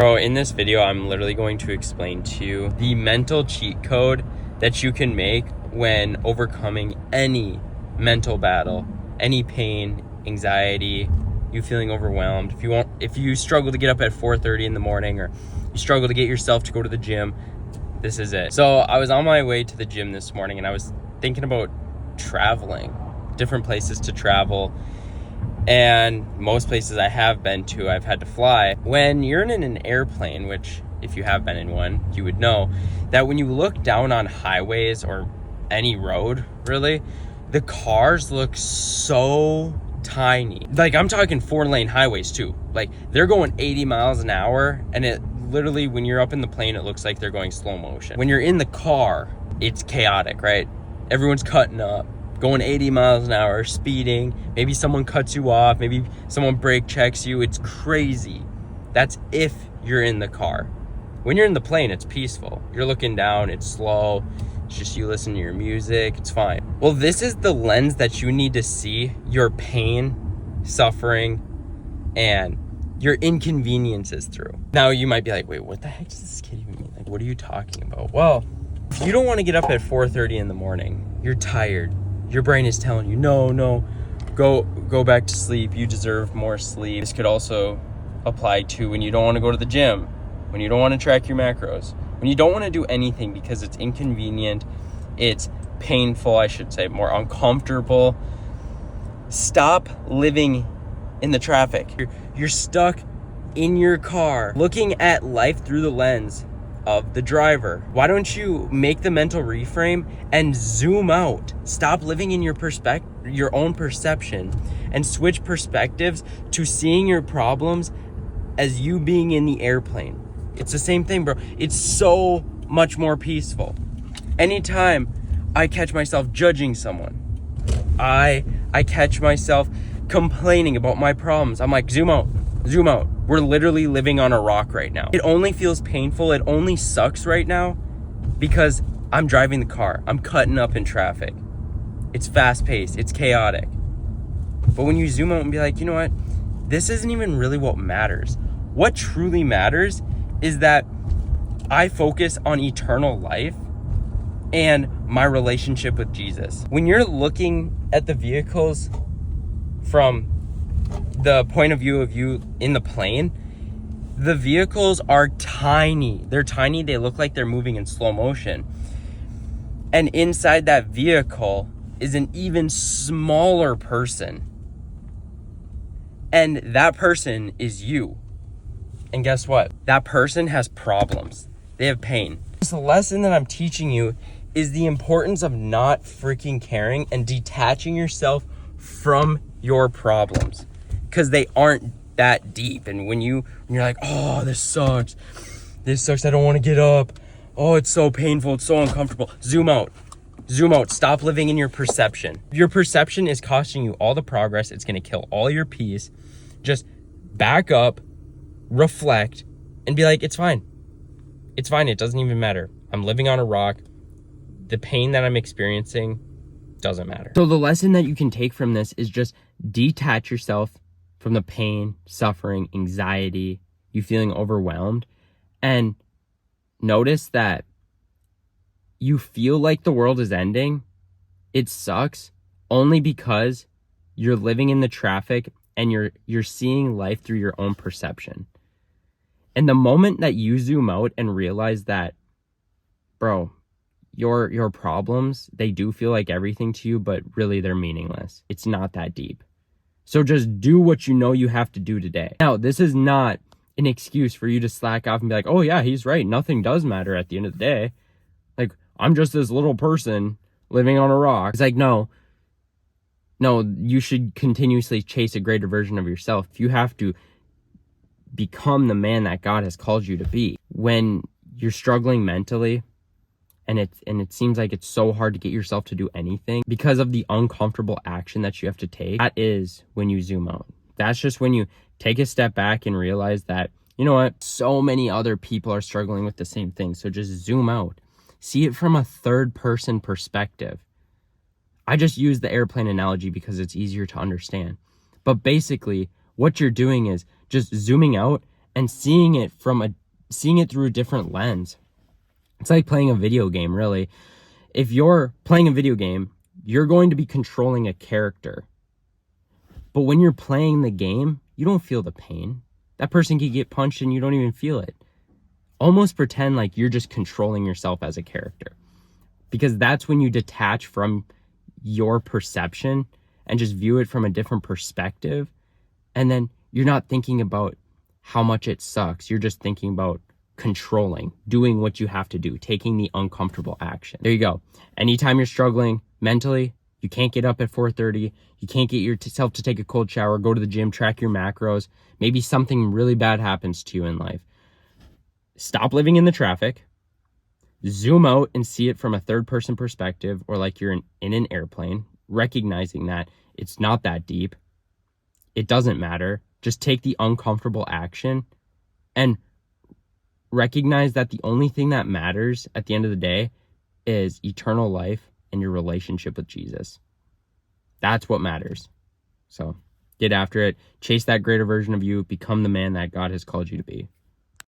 Bro, in this video, I'm literally going to explain to you the mental cheat code that you can make when overcoming any mental battle, any pain, anxiety, you feeling overwhelmed. If you struggle to get up at 4:30 in the morning, or you struggle to get yourself to go to the gym, this is it. So I was on my way to the gym this morning and I was thinking about traveling, different places to travel. And most places I have been to, I've had to fly. When you're in an airplane, which if you have been in one, you would know that when you look down on highways or any road, really, the cars look so tiny. Like, I'm talking 4-lane highways too. Like, they're going 80 miles an hour, and it literally, when you're up in the plane, it looks like they're going slow motion. When you're in the car, it's chaotic, right? Everyone's cutting up, going 80 miles an hour, speeding. Maybe someone cuts you off. Maybe someone brake checks you. It's crazy. That's if you're in the car. When you're in the plane, it's peaceful. You're looking down, it's slow. It's just you listen to your music, it's fine. Well, this is the lens that you need to see your pain, suffering, and your inconveniences through. Now you might be like, wait, what the heck does this kid even mean? Like, what are you talking about? Well, if you don't want to get up at 4:30 in the morning, you're tired. Your brain is telling you, no, go back to sleep. You deserve more sleep. This could also apply to when you don't want to go to the gym, when you don't want to track your macros, when you don't want to do anything because it's inconvenient, it's painful, I should say, more uncomfortable. Stop living in the traffic. You're stuck in your car looking at life through the lens of the driver. Why don't you make the mental reframe and zoom out? Stop living in your own perception, and switch perspectives to seeing your problems as you being in the airplane. It's the same thing, bro. It's so much more peaceful. Anytime I catch myself judging someone, I catch myself complaining about my problems, I'm like, zoom out. We're literally living on a rock right now. It only feels painful. It only sucks right now because I'm driving the car. I'm cutting up in traffic. It's fast paced. It's chaotic. But when you zoom out and be like, you know what? This isn't even really what matters. What truly matters is that I focus on eternal life and my relationship with Jesus. When you're looking at the vehicles from the point of view of you in the plane, the vehicles are tiny. They're tiny. They look like they're moving in slow motion. And inside that vehicle is an even smaller person. And that person is you. And guess what? That person has problems. They have pain. The lesson that I'm teaching you is the importance of not freaking caring and detaching yourself from your problems, because they aren't that deep. And when you're like, oh, this sucks, I don't want to get up, oh, it's so painful, it's so uncomfortable, zoom out. Stop living in your perception. Your perception is costing you all the progress. It's going to kill all your peace. Just back up, reflect, and be like, it's fine, it doesn't even matter. I'm living on a rock. The pain that I'm experiencing doesn't matter. So the lesson that you can take from this is just detach yourself from the pain, suffering, anxiety, you feeling overwhelmed, and notice that you feel like the world is ending. It sucks only because you're living in the traffic and you're seeing life through your own perception. And the moment that you zoom out and realize that, bro, your problems, they do feel like everything to you, but really they're meaningless. It's not that deep. So just do what you know you have to do today. Now, this is not an excuse for you to slack off and be like, oh yeah, he's right, nothing does matter at the end of the day. Like, I'm just this little person living on a rock. It's like, no, you should continuously chase a greater version of yourself. You have to become the man that God has called you to be. When you're struggling mentally, and it seems like it's so hard to get yourself to do anything because of the uncomfortable action that you have to take, that is when you zoom out. That's just when you take a step back and realize that, you know what, so many other people are struggling with the same thing. So just zoom out. See it from a third person perspective. I just use the airplane analogy because it's easier to understand. But basically, what you're doing is just zooming out and seeing it through a different lens. It's like playing a video game, really. If you're playing a video game, you're going to be controlling a character. But when you're playing the game, you don't feel the pain. That person can get punched and you don't even feel it. Almost pretend like you're just controlling yourself as a character. Because that's when you detach from your perception and just view it from a different perspective. And then you're not thinking about how much it sucks. You're just thinking about controlling, doing what you have to do, taking the uncomfortable action. There you go. Anytime you're struggling mentally, you can't get up at 4:30, you can't get yourself to take a cold shower, go to the gym, track your macros, maybe something really bad happens to you in life. Stop living in the traffic, zoom out and see it from a third person perspective, or like you're in an airplane, recognizing that it's not that deep. It doesn't matter. Just take the uncomfortable action and recognize that the only thing that matters at the end of the day is eternal life and your relationship with Jesus. That's what matters. So get after it. Chase that greater version of you. Become the man that God has called you to be.